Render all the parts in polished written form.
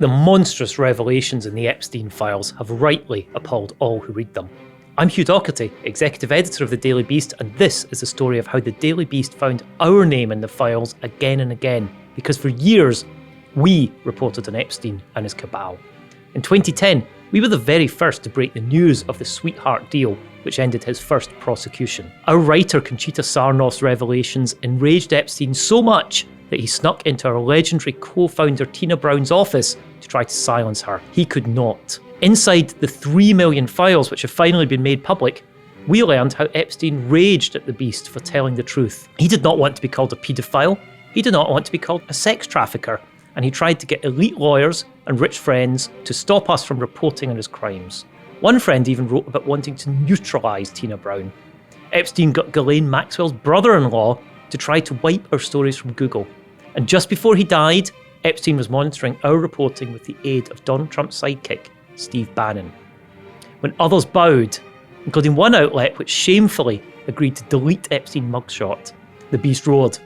The monstrous revelations in the Epstein files have rightly appalled all who read them. I'm Hugh Dougherty, executive editor of the Daily Beast, and this is the story of how the Daily Beast found our name in the files again and again, because for years, we reported on Epstein and his cabal. In 2010, we were the very first to break the news of the sweetheart deal, which ended his first prosecution. Our writer Conchita Sarnoff's revelations enraged Epstein so much that he snuck into our legendary co-founder Tina Brown's office to try to silence her. He could not. Inside the 3 million files which have finally been made public, we learned how Epstein raged at the Beast for telling the truth. He did not want to be called a paedophile, he did not want to be called a sex trafficker, and he tried to get elite lawyers and rich friends to stop us from reporting on his crimes. One friend even wrote about wanting to neutralise Tina Brown. Epstein got Ghislaine Maxwell's brother-in-law to try to wipe our stories from Google. And just before he died, Epstein was monitoring our reporting with the aid of Donald Trump's sidekick, Steve Bannon. When others bowed, including one outlet which shamefully agreed to delete Epstein mugshot, the Beast roared.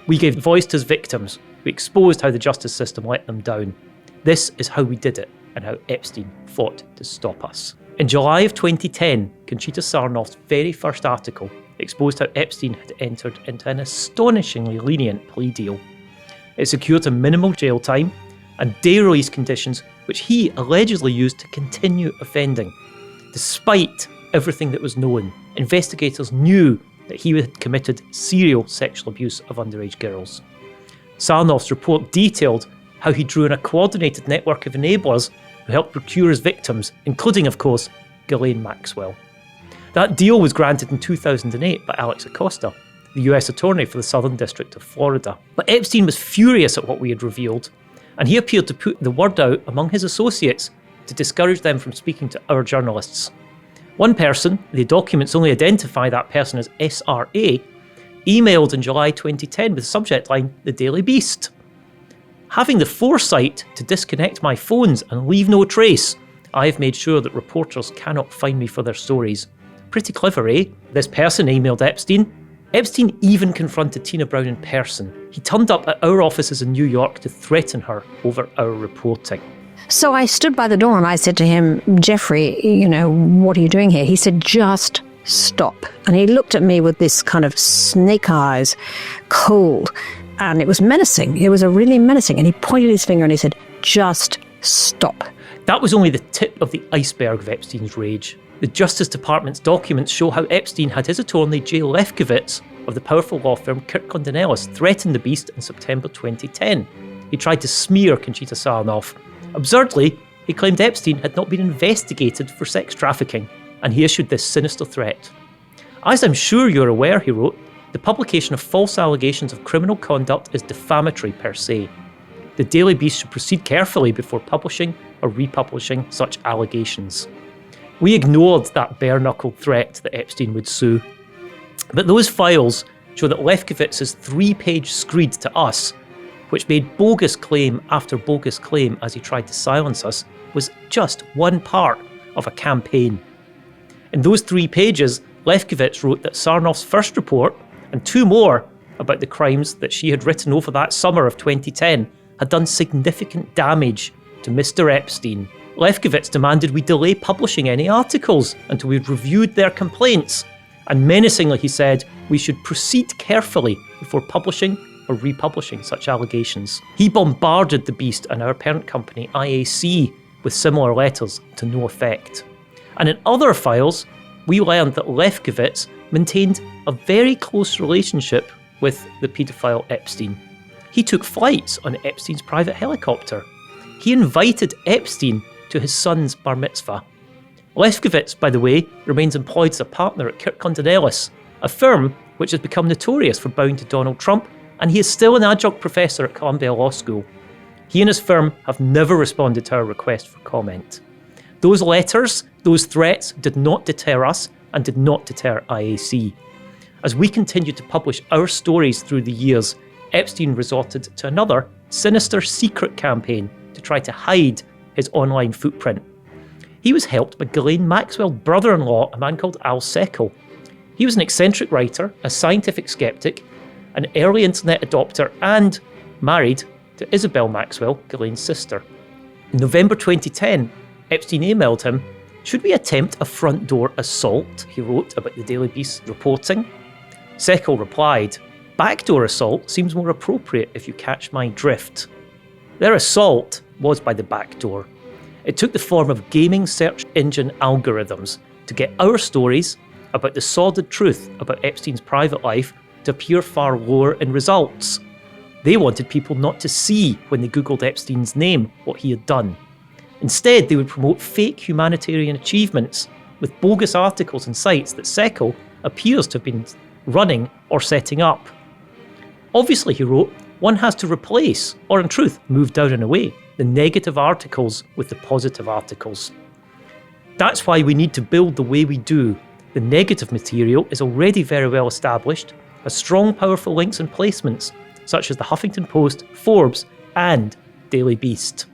We gave voice to his victims. We exposed how the justice system let them down. This is how we did it, and how Epstein fought to stop us. In July of 2010, Conchita Sarnoff's very first article exposed how Epstein had entered into an astonishingly lenient plea deal. It secured him minimal jail time and day release conditions which he allegedly used to continue offending. Despite everything that was known, investigators knew that he had committed serial sexual abuse of underage girls. Sarnoff's report detailed how he drew in a coordinated network of enablers who helped procure his victims, including, of course, Ghislaine Maxwell. That deal was granted in 2008 by Alex Acosta, the US Attorney for the Southern District of Florida. But Epstein was furious at what we had revealed, and he appeared to put the word out among his associates to discourage them from speaking to our journalists. One person, the documents only identify that person as SRA, emailed in July 2010 with the subject line, The Daily Beast. Having the foresight to disconnect my phones and leave no trace, I have made sure that reporters cannot find me for their stories. Pretty clever, eh? This person emailed Epstein. Epstein even confronted Tina Brown in person. He turned up at our offices in New York to threaten her over our reporting. So I stood by the door and I said to him, Jeffrey, what are you doing here? He said, just stop. And he looked at me with this kind of snake eyes, cold, and it was menacing. It was a really menacing. And he pointed his finger and he said, just stop. That was only the tip of the iceberg of Epstein's rage. The Justice Department's documents show how Epstein had his attorney J. Lefkowitz of the powerful law firm Kirkland and Ellis threaten the Beast in September 2010. He tried to smear Conchita Sarnoff. Absurdly, he claimed Epstein had not been investigated for sex trafficking, and he issued this sinister threat. As I'm sure you're aware, he wrote, the publication of false allegations of criminal conduct is defamatory per se. The Daily Beast should proceed carefully before publishing or republishing such allegations. We ignored that bare-knuckled threat that Epstein would sue. But those files show that Lefkowitz's 3-page screed to us, which made bogus claim after bogus claim as he tried to silence us, was just one part of a campaign. In those 3 pages, Lefkowitz wrote that Sarnoff's first report, and 2 more about the crimes that she had written over that summer of 2010, had done significant damage to Mr. Epstein. Lefkowitz demanded we delay publishing any articles until we'd reviewed their complaints, and menacingly he said we should proceed carefully before publishing or republishing such allegations. He bombarded the Beast and our parent company IAC with similar letters to no effect. And in other files, we learned that Lefkowitz maintained a very close relationship with the paedophile Epstein. He took flights on Epstein's private helicopter. He invited Epstein to his son's bar mitzvah. Lefkowitz, by the way, remains employed as a partner at Kirkland and Ellis, a firm which has become notorious for bowing to Donald Trump, and he is still an adjunct professor at Columbia Law School. He and his firm have never responded to our request for comment. Those letters, those threats, did not deter us and did not deter IAC. As we continued to publish our stories through the years, Epstein resorted to another sinister secret campaign to try to hide his online footprint. He was helped by Ghislaine Maxwell's brother-in-law, a man called Al Seckel. He was an eccentric writer, a scientific skeptic, an early internet adopter, and married to Isabel Maxwell, Ghislaine's sister. In November 2010, Epstein emailed him, "Should we attempt a front door assault?" he wrote about the Daily Beast reporting. Seckel replied, "Backdoor assault seems more appropriate if you catch my drift." Their assault was by the back door. It took the form of gaming search engine algorithms to get our stories about the sordid truth about Epstein's private life to appear far lower in results. They wanted people not to see when they googled Epstein's name what he had done. Instead, they would promote fake humanitarian achievements with bogus articles and sites that Seckel appears to have been running or setting up. Obviously, he wrote, one has to replace, or in truth, move down and away, the negative articles with the positive articles. That's why we need to build the way we do. The negative material is already very well established, has strong, powerful links and placements, such as the Huffington Post, Forbes, and Daily Beast.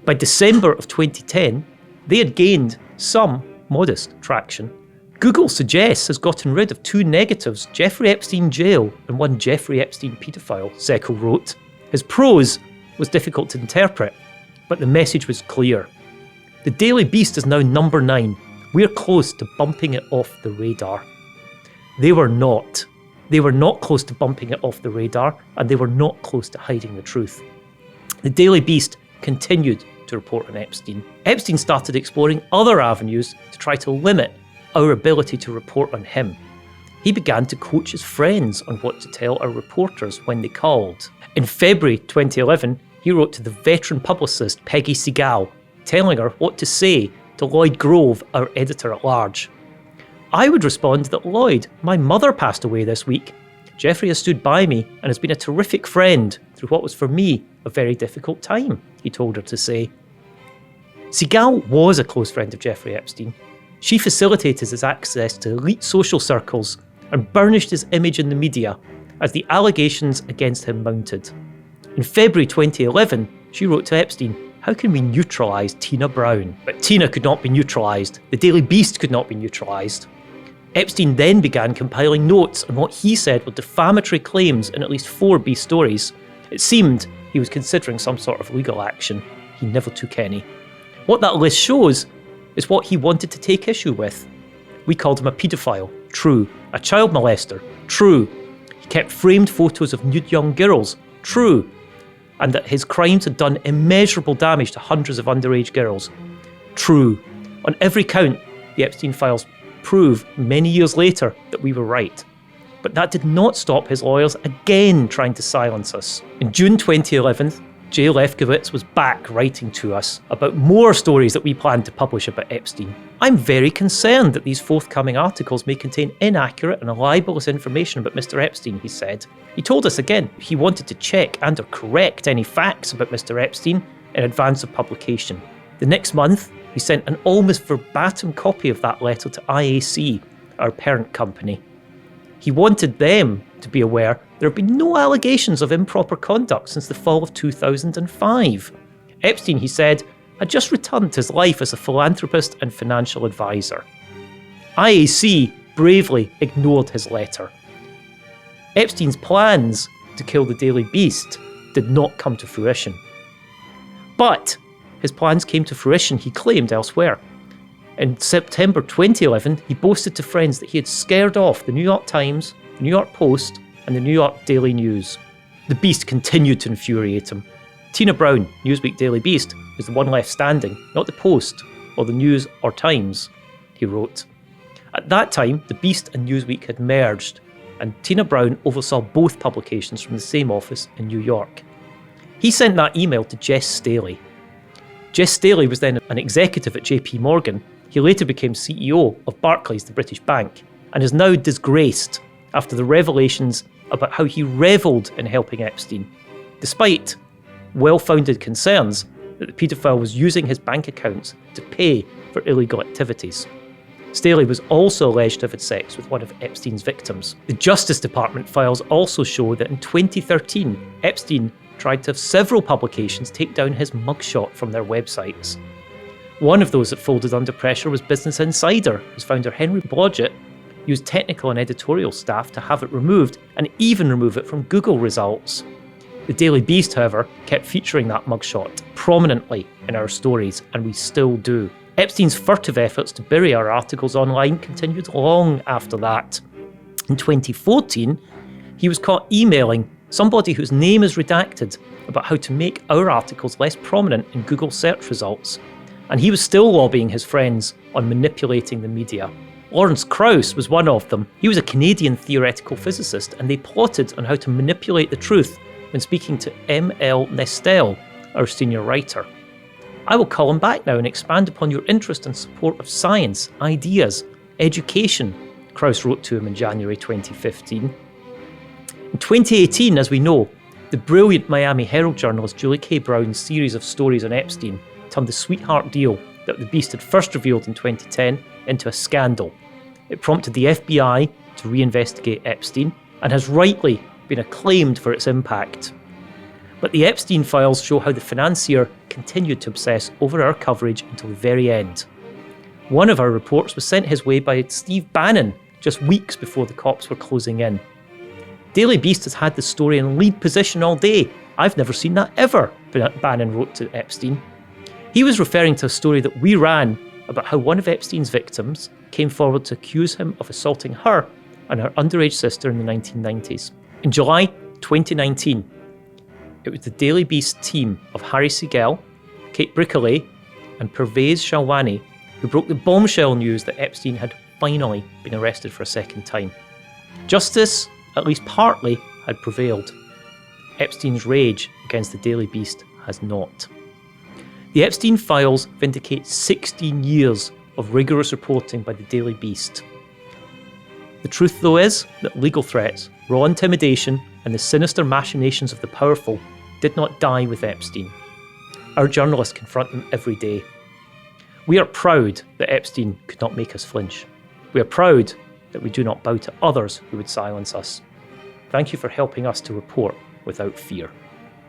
By December of 2010, they had gained some modest traction. Google suggests has gotten rid of 2 negatives, Jeffrey Epstein jail and 1 Jeffrey Epstein paedophile, Seckel wrote. His prose was difficult to interpret, but the message was clear. The Daily Beast is now number 9. We're close to bumping it off the radar. They were not. They were not close to bumping it off the radar, and they were not close to hiding the truth. The Daily Beast continued to report on Epstein. Epstein started exploring other avenues to try to limit our ability to report on him. He began to coach his friends on what to tell our reporters when they called. In February 2011, he wrote to the veteran publicist Peggy Segal, telling her what to say to Lloyd Grove, our editor-at-large. I would respond that, "Lloyd, my mother passed away this week. Jeffrey has stood by me and has been a terrific friend through what was for me a very difficult time," he told her to say. Segal was a close friend of Jeffrey Epstein. She facilitated his access to elite social circles and burnished his image in the media as the allegations against him mounted. In February 2011, she wrote to Epstein, "How can we neutralise Tina Brown?" But Tina could not be neutralised. The Daily Beast could not be neutralised. Epstein then began compiling notes on what he said were defamatory claims in at least 4 Beast stories. It seemed he was considering some sort of legal action. He never took any. What that list shows is what he wanted to take issue with. We called him a paedophile, true. A child molester, true. He kept framed photos of nude young girls, true. And that his crimes had done immeasurable damage to hundreds of underage girls, true. On every count, the Epstein files prove many years later that we were right. But that did not stop his lawyers again trying to silence us. In June 2011, J. Lefkowitz was back writing to us about more stories that we planned to publish about Epstein. "I'm very concerned that these forthcoming articles may contain inaccurate and libelous information about Mr. Epstein," he said. He told us again he wanted to check and or correct any facts about Mr. Epstein in advance of publication. The next month, he sent an almost verbatim copy of that letter to IAC, our parent company. He wanted them to be aware there have been no allegations of improper conduct since the fall of 2005. Epstein, he said, had just returned to his life as a philanthropist and financial advisor. IAC bravely ignored his letter. Epstein's plans to kill the Daily Beast did not come to fruition. But his plans came to fruition, he claimed, elsewhere. In September 2011, he boasted to friends that he had scared off the New York Times, the New York Post, and the New York Daily News. The Beast continued to infuriate him. Tina Brown, Newsweek Daily Beast, is the one left standing, not the Post, or the News or Times, he wrote. At that time, the Beast and Newsweek had merged, and Tina Brown oversaw both publications from the same office in New York. He sent that email to Jess Staley. Jess Staley was then an executive at JP Morgan. He later became CEO of Barclays, the British bank, and is now disgraced after the revelations about how he revelled in helping Epstein, despite well-founded concerns that the paedophile was using his bank accounts to pay for illegal activities. Staley was also alleged to have had sex with one of Epstein's victims. The Justice Department files also show that in 2013, Epstein tried to have several publications take down his mugshot from their websites. One of those that folded under pressure was Business Insider, whose founder Henry Blodgett used technical and editorial staff to have it removed and even remove it from Google results. The Daily Beast, however, kept featuring that mugshot prominently in our stories, and we still do. Epstein's furtive efforts to bury our articles online continued long after that. In 2014, he was caught emailing somebody whose name is redacted about how to make our articles less prominent in Google search results. And he was still lobbying his friends on manipulating the media. Lawrence Krauss was one of them. He was a Canadian theoretical physicist, and they plotted on how to manipulate the truth when speaking to M.L. Nestel, our senior writer. I will call him back now and expand upon your interest and support of science, ideas, education, Krauss wrote to him in January 2015. In 2018, as we know, the brilliant Miami Herald journalist Julie K. Brown's series of stories on Epstein turned the sweetheart deal that the Beast had first revealed in 2010 into a scandal. It prompted the FBI to reinvestigate Epstein and has rightly been acclaimed for its impact. But the Epstein files show how the financier continued to obsess over our coverage until the very end. One of our reports was sent his way by Steve Bannon just weeks before the cops were closing in. Daily Beast has had the story in lead position all day. I've never seen that ever, Bannon wrote to Epstein. He was referring to a story that we ran about how one of Epstein's victims came forward to accuse him of assaulting her and her underage sister in the 1990s. In July 2019, it was the Daily Beast team of Harry Siegel, Kate Bricollet, and Pervez Shalwani who broke the bombshell news that Epstein had finally been arrested for a second time. Justice, at least partly, had prevailed. Epstein's rage against the Daily Beast has not. The Epstein files vindicate 16 years of rigorous reporting by the Daily Beast. The truth, though, is that legal threats, raw intimidation, and the sinister machinations of the powerful did not die with Epstein. Our journalists confront them every day. We are proud that Epstein could not make us flinch. We are proud that we do not bow to others who would silence us. Thank you for helping us to report without fear.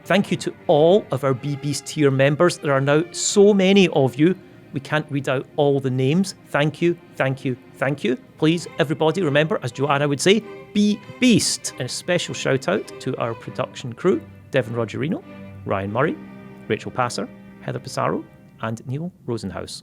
Thank you to all of our B-Beast tier members. There are now so many of you. We can't read out all the names. Thank you, thank you, thank you. Please, everybody, remember, as Joanna would say, be Beast. And a special shout out to our production crew, Devin Rogerino, Ryan Murray, Rachel Passer, Heather Pissarro, and Neil Rosenhaus.